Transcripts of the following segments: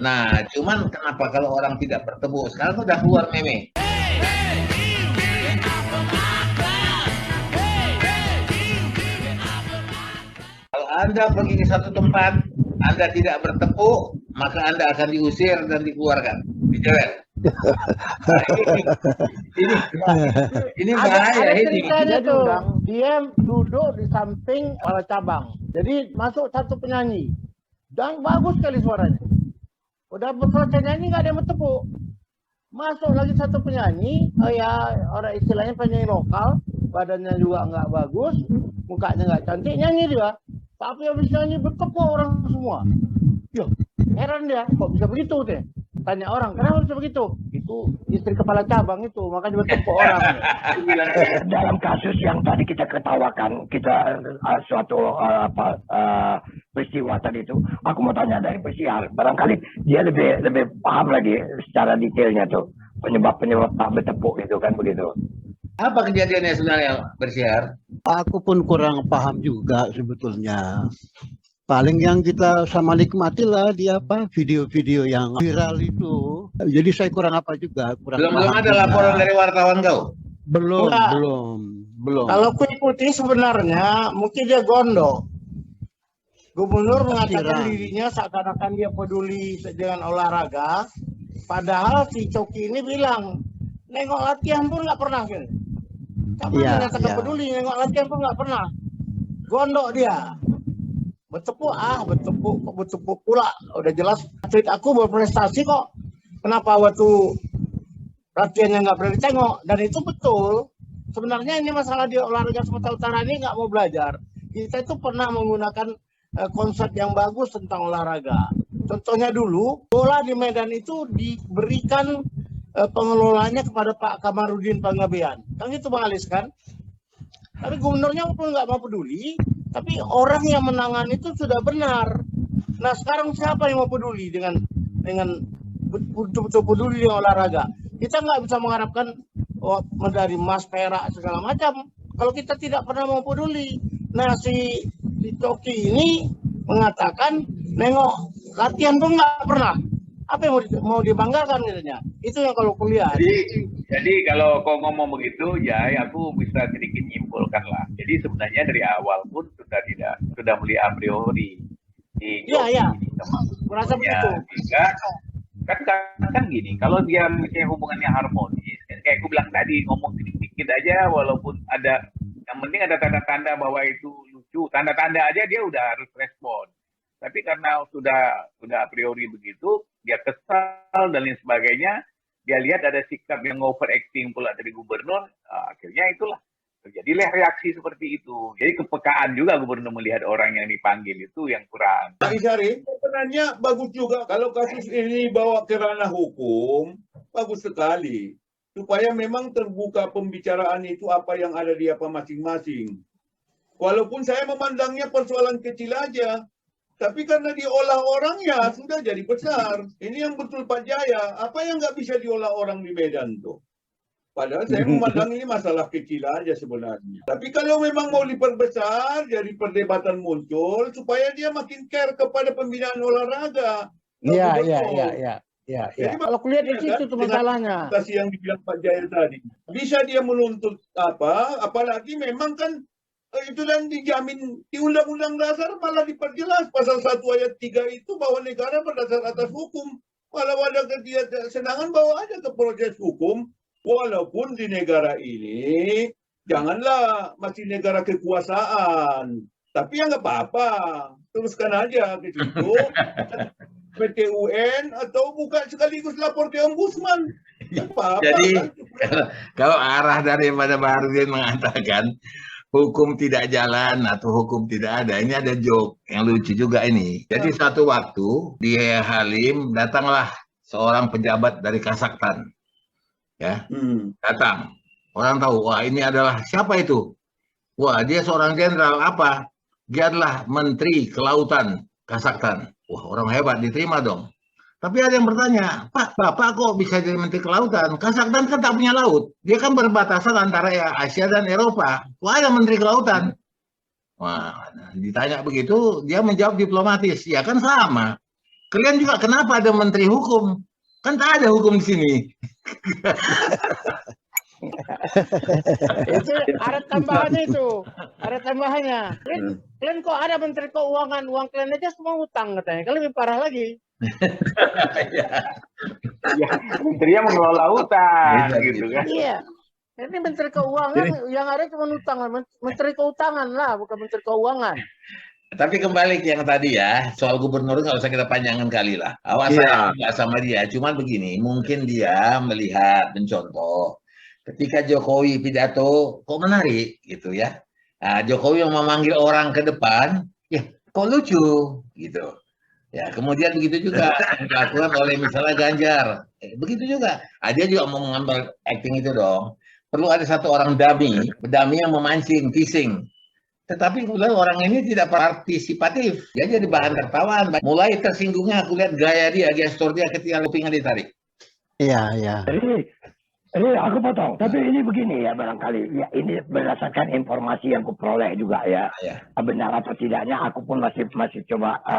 Nah, cuman kenapa kalau orang tidak bertemu? Sekarang udah keluar meme. Kalau Anda pergi ke satu tempat, Anda tidak bertepuk, maka Anda akan diusir dan dikeluarkan, dijewer. Nah, ini bahaya ada ini. ceritanya tuh. Dia duduk di samping kepala cabang. Jadi masuk satu penyanyi dan bagus sekali suaranya. Udah selesai nyanyi nggak ada yang bertepuk. Masuk lagi satu penyanyi, ya orang istilahnya penyanyi lokal, badannya juga nggak bagus, mukanya nggak cantik, nyanyi dia. Tapi habis nyanyi bertepuk orang semua. Yo, heran dia, kok bisa begitu deh? Tanya orang, kenapa bisa begitu? Itu istri kepala cabang itu, makanya bertepuk orang. Dalam kasus yang tadi kita ketawakan, kita suatu peristiwa tadi itu, aku mau tanya dari pesiar, barangkali dia lebih paham lagi secara detailnya tuh penyebab tak bertepuk itu kan begitu. Apa kejadiannya sebenarnya, Bersiar? Aku pun kurang paham juga sebetulnya. Paling yang kita sama nikmati lah di apa video-video yang viral itu. Jadi saya kurang apa juga. Belum ada laporan dari wartawan kau? Belum. Kalau ku ikuti sebenarnya mungkin dia gondok. Gubernur mengatakan dirinya seakan-akan dia peduli dengan olahraga. Padahal si Coki ini bilang, nengok latihan pun nggak pernah. Kamu mengatakan peduli, nengok latihan pun nggak pernah. Gondok dia. Bertepuk pula. Udah jelas atlet aku berprestasi kok. Kenapa waktu latihannya nggak pernah ditengok? Dan itu betul. Sebenarnya ini masalah di olahraga Sumatera Utara ini nggak mau belajar. Kita itu pernah menggunakan konsep yang bagus tentang olahraga. Contohnya dulu, bola di Medan itu diberikan pengelolanya kepada Pak Kamarudin Panggabean. Kan itu Bang Alis kan? Tapi gubernurnya pun nggak mau peduli. Tapi orang yang menangani itu sudah benar. Nah sekarang siapa yang mau peduli dengan betul-betul peduli dengan olahraga? Kita nggak bisa mengharapkan medali emas, perak segala macam kalau kita tidak pernah mau peduli. Nah si Toki ini mengatakan nengok latihan pun nggak pernah. Apa yang mau dibanggakan katanya? Itu yang kalau kuliah. Jadi kalau kau ngomong begitu, ya aku bisa sedikit nyimpulkan lah. Jadi sebenarnya dari awal pun sudah melihat a priori. Iya. Merasa begitu. Kan gini, kalau dia misalnya hubungannya harmonis, kayak aku bilang tadi, ngomong sedikit aja, walaupun ada, yang penting ada tanda-tanda bahwa itu lucu, tanda-tanda aja dia udah harus respon. Tapi karena sudah a priori begitu, dia kesal dan lain sebagainya, dia lihat ada sikap yang overacting pula dari gubernur, akhirnya itulah terjadilah reaksi seperti itu. Jadi kepekaan juga gubernur melihat orang yang dipanggil itu yang kurang. Pak Isyari, sebenarnya bagus juga kalau kasus ini bawa ke ranah hukum, bagus sekali. Supaya memang terbuka pembicaraan itu apa yang ada di apa masing-masing. Walaupun saya memandangnya persoalan kecil aja, tapi karena diolah orangnya sudah jadi besar. Ini yang betul Pak Jaya, apa yang nggak bisa diolah orang di Medan tuh? Padahal saya memandang ini masalah kecil aja sebenarnya. Tapi kalau memang mau diperbesar, jadi perdebatan muncul supaya dia makin care kepada pembinaan olahraga. Iya. Kalau kuliah di situ tuh masalahnya. Kasih yang dibilang Pak Jaya tadi. Bisa dia menuntut apa? Apalagi memang kan itu dan dijamin di Undang-Undang Dasar malah diperjelas pasal 1 ayat 3 itu bahwa negara berdasar atas hukum. Kalau ada kesenangan bawa aja ke proses hukum. Walaupun di negara ini janganlah masih negara kekuasaan, tapi ya nggak apa-apa, teruskan aja ke situ PT UN atau bukan sekaligus lapor ke ombudsman. Jadi kalau arah daripada Baharudin mengatakan hukum tidak jalan atau hukum tidak ada, ini ada joke yang lucu juga ini. Jadi satu waktu di Halim datanglah seorang pejabat dari Kazakhstan. Ya, datang. Orang tahu, wah ini adalah siapa itu? Wah, dia seorang jenderal apa? Dia adalah Menteri Kelautan Kazakhstan. Wah, orang hebat, diterima dong. Tapi ada yang bertanya, Pak, Bapak kok bisa jadi Menteri Kelautan? Kazakhstan kan tak punya laut. Dia kan berbatasan antara Asia dan Eropa. Wah, ada Menteri Kelautan. Wah, ditanya begitu, dia menjawab diplomatis. Ya kan sama. Kalian juga kenapa ada menteri hukum? Kan tak ada hukum di sini. Itu ada tambahannya itu. Ada tambahannya. Kalian kok ada menteri keuangan, uang kalian aja semua utang katanya. Kan lebih parah lagi. Ya, menterinya mengelola utang Beda gitu kan. Iya. Ini menteri keuangan yang ada cuma utang. Menteri keutangan lah, bukan menteri keuangan. Tapi kembali ke yang tadi ya, soal gubernur nggak usah kita panjangkan kali lah. Awas saya nggak sama dia. Cuman begini, mungkin dia melihat, mencontoh. Ketika Jokowi pidato, kok menarik gitu ya. Nah, Jokowi yang memanggil orang ke depan, ya kok lucu gitu. Ya, kemudian begitu juga yang dilakukan oleh misalnya Ganjar. Begitu juga. Dia juga mau mengambil acting itu dong. Perlu ada satu orang dummy yang memancing, teasing. Tetapi kemudian orang ini tidak partisipatif. Dia jadi bahan tertawaan. Mulai tersinggungnya aku lihat gaya dia, gestur dia ketika kupingnya ditarik. Iya, iya. Ini aku potong, tapi ini begini ya barangkali. Ya ini berdasarkan informasi yang kuperoleh juga ya. Ya. Benar atau tidaknya aku pun masih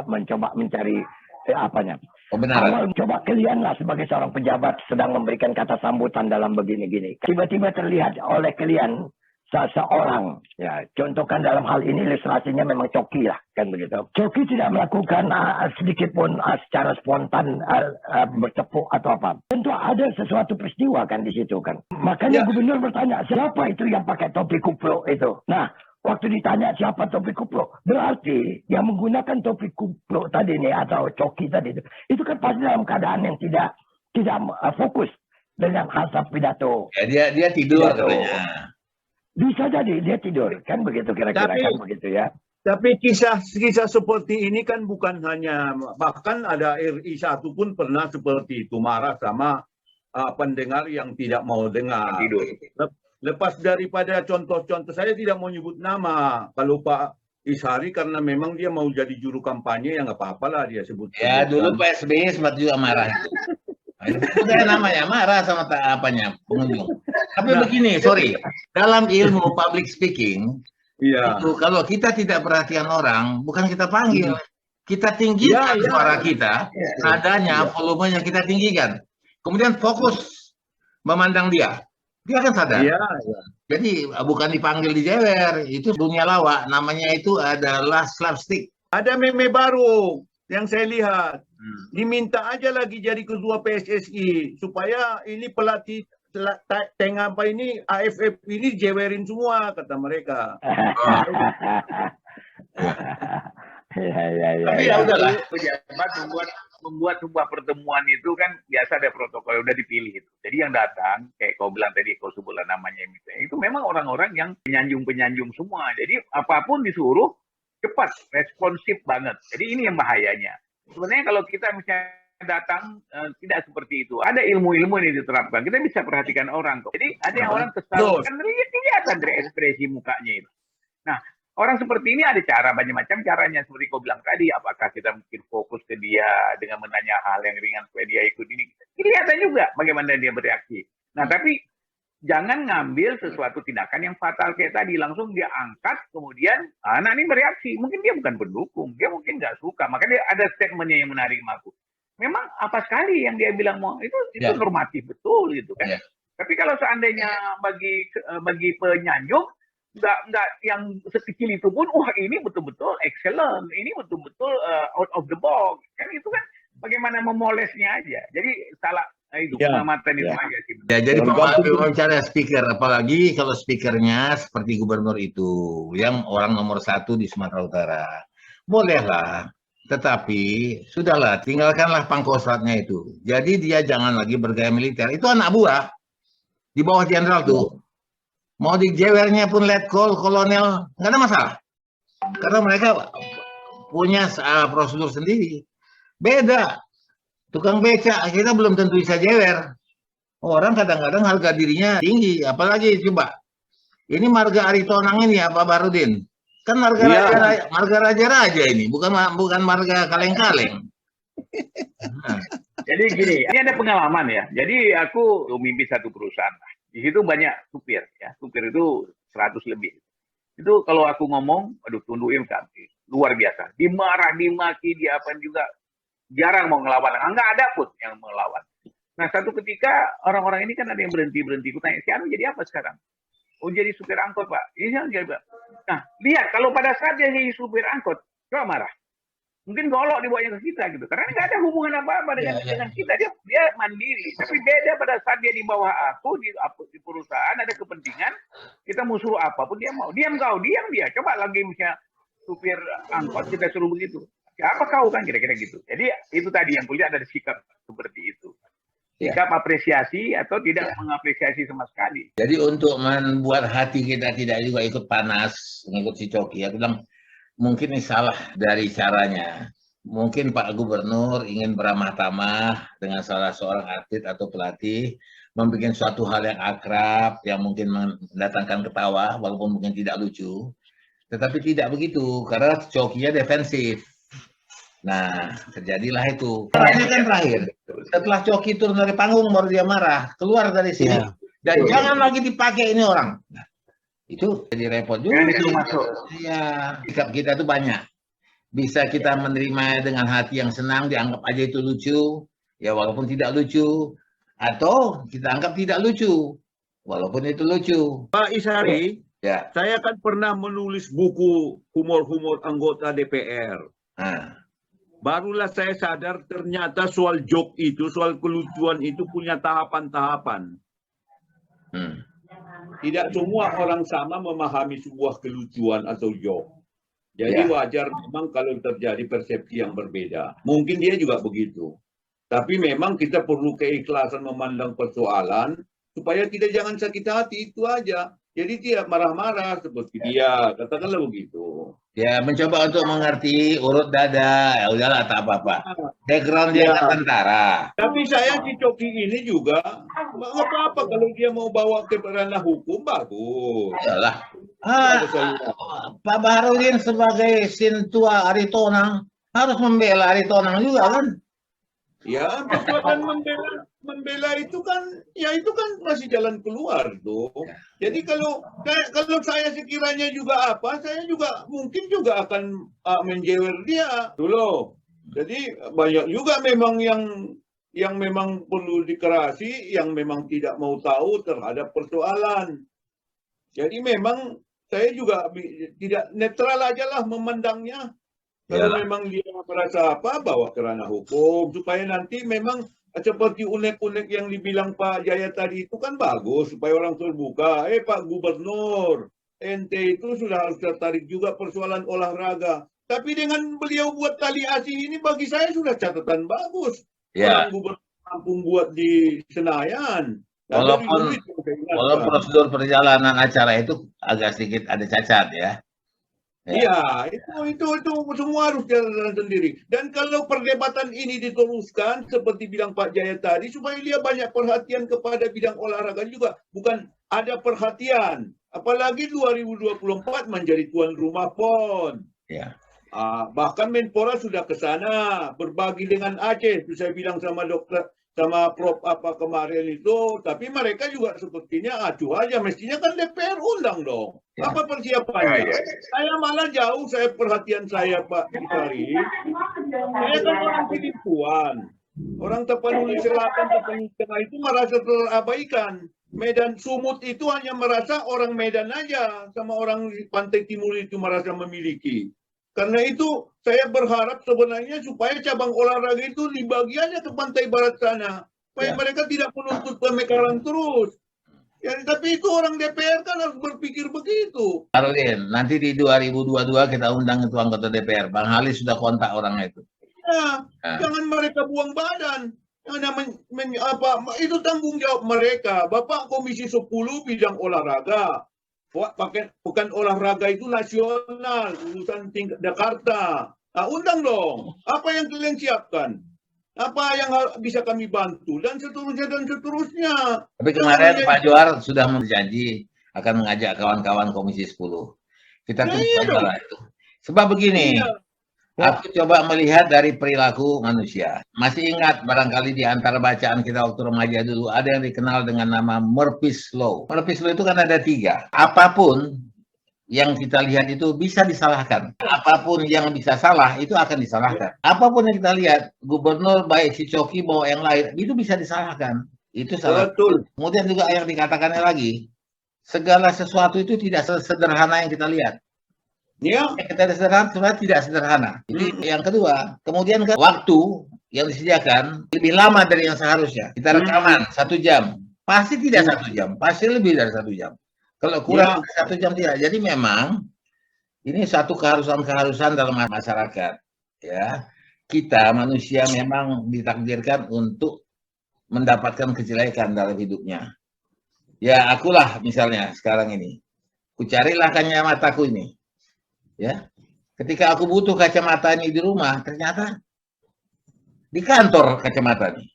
mencoba mencari apanya. Kebenaran. Awal coba kalian lah sebagai seorang pejabat sedang memberikan kata sambutan dalam begini-gini. Tiba-tiba terlihat oleh kalian seseorang, ya contohkan dalam hal ini ilustrasinya memang Coki lah, kan begitu. Coki tidak melakukan sedikit pun secara spontan bertepuk atau apa. Tentu ada sesuatu peristiwa kan di situ kan. Makanya gubernur bertanya, siapa itu yang pakai topi kupluk itu? Nah, waktu ditanya siapa topi kupluk, berarti yang menggunakan topi kupluk tadi nih atau Coki tadi itu kan pasti dalam keadaan yang tidak fokus dengan hasab pidato. Ya, dia tidur katanya. Bisa jadi dia tidur, kan begitu kira-kira kan begitu ya. Tapi kisah seperti ini kan bukan hanya, bahkan ada RI1 pun pernah seperti itu, marah sama pendengar yang tidak mau dengar. Tidur. Lepas daripada contoh-contoh, saya tidak mau nyebut nama. Kalau Pak Ishari karena memang dia mau jadi juru kampanye, ya nggak apa-apa lah dia sebut. Ya, dulu Pak SBY sempat juga marah. Itu namanya marah sama pengunjung. Tapi begini, sorry, dalam ilmu public speaking, itu kalau kita tidak perhatian orang, bukan kita panggil, kita tinggikan suara kita, nadanya, volumenya kita tinggikan. Kemudian fokus memandang dia akan sadar. Jadi bukan dipanggil dijewer, itu dunia lawak, namanya itu adalah slapstick. Ada meme baru yang saya lihat, diminta aja lagi jadi ketua PSSI supaya ini pelatih apa ini AFF ini jewerin semua kata mereka. Tapi ya udahlah. Pejabat membuat sebuah pertemuan itu kan biasa ada protokol udah dipilih itu. Jadi yang datang kayak kau bilang tadi, kau sebutlah namanya misalnya, itu memang orang-orang yang penyanjung semua. Jadi apapun disuruh cepat, responsif banget. Jadi ini yang bahayanya. Sebenarnya kalau kita misalnya datang tidak seperti itu. Ada ilmu-ilmu yang diterapkan. Kita bisa perhatikan orang kok. Jadi ada yang orang kesal, kan kelihatan dari ekspresi mukanya itu. Nah, orang seperti ini ada cara, banyak macam caranya. Seperti kau bilang tadi, apakah kita mungkin fokus ke dia dengan menanya hal yang ringan supaya dia ikut ini. Kelihatan juga bagaimana dia bereaksi. Nah, tapi jangan ngambil sesuatu tindakan yang fatal kayak tadi. Langsung dia angkat, kemudian anak ini bereaksi. Mungkin dia bukan pendukung, dia mungkin nggak suka. Makanya ada statementnya yang menarik aku. Memang apa sekali yang dia bilang mau itu normatif betul gitu kan. Tapi kalau seandainya bagi penyanjung nggak yang sekecil itu pun, wah ini betul-betul excellent, ini betul-betul out of the box, kan itu kan bagaimana memolesnya aja. Jadi salah itu pengamatan itu aja sih. Ya, jadi wawancara speaker, apalagi kalau speakernya seperti gubernur itu, yang orang nomor 1 di Sumatera Utara, bolehlah. Tetapi sudahlah, tinggalkanlah pangkostratnya itu. Jadi dia jangan lagi bergaya militer. Itu anak buah di bawah jenderal tuh. Mau dijewernya pun letkol, kolonel, nggak ada masalah. Karena mereka punya prosedur sendiri. Beda. Tukang beca, kita belum tentu bisa jewer. Orang kadang-kadang harga dirinya tinggi. Apalagi coba. Ini marga Aritonang ini ya Pak Barudin. Kan marga raja ini, bukan marga kaleng-kaleng. Jadi gini, ini ada pengalaman ya. Jadi aku memimpin satu perusahaan. Di situ banyak supir ya. Supir itu 100 lebih. Itu kalau aku ngomong, aduh tundukin kan, luar biasa. Dimarah, dimaki, diapain juga. jarang mau ngelawan, nggak ada pun yang melawan. Nah satu ketika orang-orang ini kan ada yang berhenti. Ku tanya, si Anu jadi apa sekarang? Oh jadi supir angkot Pak. Ini yang jadi. Nah lihat kalau pada saat dia jadi supir angkot, coba marah. Mungkin golok dibawanya ke kita gitu, karena nggak ada hubungan apa-apa dengan kita. Dia mandiri. Tapi beda pada saat dia di bawah aku di perusahaan ada kepentingan, kita mau suruh apapun dia mau. Diam dia. Coba lagi misalnya supir angkot kita suruh begitu. Siapa kau kan kira-kira gitu. Jadi itu tadi yang kulihat ada sikap seperti itu. Sikap apresiasi atau tidak mengapresiasi sama sekali. Jadi untuk membuat hati kita tidak juga ikut panas mengikut si Coki, aku bilang mungkin ini salah dari caranya. Mungkin Pak Gubernur ingin beramah tamah dengan salah seorang atlet atau pelatih, membuat suatu hal yang akrab, yang mungkin mendatangkan ketawa, walaupun mungkin tidak lucu. Tetapi tidak begitu, karena Cokinya defensif. Nah, terjadilah itu. Ini kan terakhir. Setelah Coki turun dari panggung, baru dia marah. Keluar dari sini. Dan jangan lagi dipakai ini orang. Nah, itu jadi repot juga. Itu masuk. Iya, sikap kita itu banyak. Bisa kita menerima dengan hati yang senang, dianggap aja itu lucu. Ya walaupun tidak lucu. Atau kita anggap tidak lucu. Walaupun itu lucu. Pak Ishari, Ya. saya kan pernah menulis buku humor-humor anggota DPR. Nah. Barulah saya sadar ternyata soal joke itu, soal kelucuan itu punya tahapan-tahapan. Tidak semua orang sama memahami sebuah kelucuan atau joke. Jadi wajar memang kalau terjadi persepsi yang berbeda. Mungkin dia juga begitu. Tapi memang kita perlu keikhlasan memandang persoalan supaya kita jangan sakit hati, itu aja. Jadi tidak marah-marah seperti dia, katakanlah begitu. Ya, mencoba untuk mengerti urut dada, ya udahlah tak apa-apa. Background dia kan tentara. Tapi saya di Coki ini juga nggak apa-apa kalau dia mau bawa ke ranah hukum, bagus. Iyalah. Pak Baharudin sebagai sintua Aritonang harus membela Aritonang juga kan? Ya, persoalan membela itu kan, ya itu kan masih jalan keluar tuh. Jadi kalau saya sekiranya juga saya juga mungkin juga akan menjewer dia dulu. Jadi banyak juga memang yang memang perlu dikerasi, yang memang tidak mau tahu terhadap persoalan. Jadi memang saya juga tidak netral aja lah memandangnya. Kalau memang dia merasa bawa ke ranah hukum, supaya nanti memang seperti unek-unek yang dibilang Pak Jaya tadi itu kan bagus, supaya orang terbuka. Pak Gubernur, ente itu sudah harus tertarik juga persoalan olahraga. Tapi dengan beliau buat tali asih ini bagi saya sudah catatan bagus. Orang Gubernur Lampung buat di Senayan. Walaupun prosedur perjalanan acara itu agak sedikit ada cacat ya. Iya, itu semua harus jalan sendiri. Dan kalau perdebatan ini diteruskan seperti bilang Pak Jaya tadi, supaya dia banyak perhatian kepada bidang olahraga juga, bukan ada perhatian. Apalagi 2024 menjadi tuan rumah PON. Ya. Bahkan Menpora sudah ke sana berbagi dengan Aceh. Itu saya bilang sama Prof kemarin itu, tapi mereka juga sepertinya acuh aja. Mestinya kan DPR undang dong. Apa persiapannya? Saya malah jauh, perhatian saya Pak Ishari. Saya kan orang Penipuan. Orang Tapanuli Selatan, Tapanuli Tengah itu merasa terabaikan. Medan Sumut itu hanya merasa orang Medan aja, sama orang Pantai Timur itu merasa memiliki. Karena itu saya berharap sebenarnya supaya cabang olahraga itu dibagi aja ke pantai barat sana. Supaya mereka tidak menuntut pemekaran terus. Ya, tapi itu orang DPR kan harus berpikir begitu. Arlin, nanti di 2022 kita undang itu anggota DPR. Bang Halis sudah kontak orangnya itu. Ya, jangan mereka buang badan. Itu tanggung jawab mereka. Bapak Komisi 10 bidang olahraga. Bukan olahraga itu nasional, urusan tingkat Jakarta. Undang dong. Apa yang kalian siapkan? Apa yang bisa kami bantu? Dan seterusnya. Tapi kemarin Pak Johar sudah berjanji akan mengajak kawan-kawan Komisi 10. Kita tunggu itu. Sebab begini, aku coba melihat dari perilaku manusia. Masih ingat barangkali di antara bacaan kita waktu remaja dulu, ada yang dikenal dengan nama Murphy's Law. Murphy's Law itu kan ada 3. Apapun yang kita lihat itu bisa disalahkan. Apapun yang bisa salah itu akan disalahkan. Apapun yang kita lihat, gubernur baik si Coki bawa yang lain, itu bisa disalahkan. Itu salah. Betul. Kemudian juga yang dikatakannya lagi, segala sesuatu itu tidak sederhana yang kita lihat. Ya, Kita sederhana, sebenarnya tidak sederhana. Jadi yang kedua, kemudian kan waktu yang disediakan lebih lama dari yang seharusnya. Kita rekaman 1 jam, pasti tidak 1 jam, pasti lebih dari 1 jam. Kalau kurang 1 jam tidak. Jadi memang ini satu keharusan dalam masyarakat. Ya, kita manusia memang ditakdirkan untuk mendapatkan kejelekan dalam hidupnya. Ya, akulah misalnya sekarang ini, kucarilah kacamataku ini. Ya, ketika aku butuh kacamata ini di rumah, ternyata di kantor kacamata ini.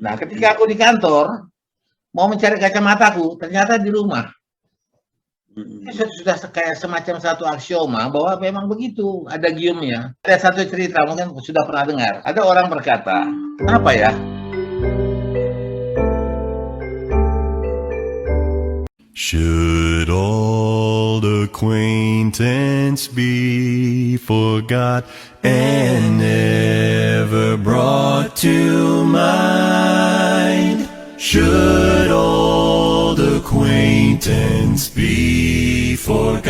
Nah, ketika aku di kantor mau mencari kacamataku, ternyata di rumah. Itu sudah kayak semacam satu aksioma bahwa memang begitu, ada giumnya. Ada satu cerita mungkin sudah pernah dengar. Ada orang berkata, kenapa ya? Should old acquaintance be forgot and never brought to mind? Should old acquaintance be forgot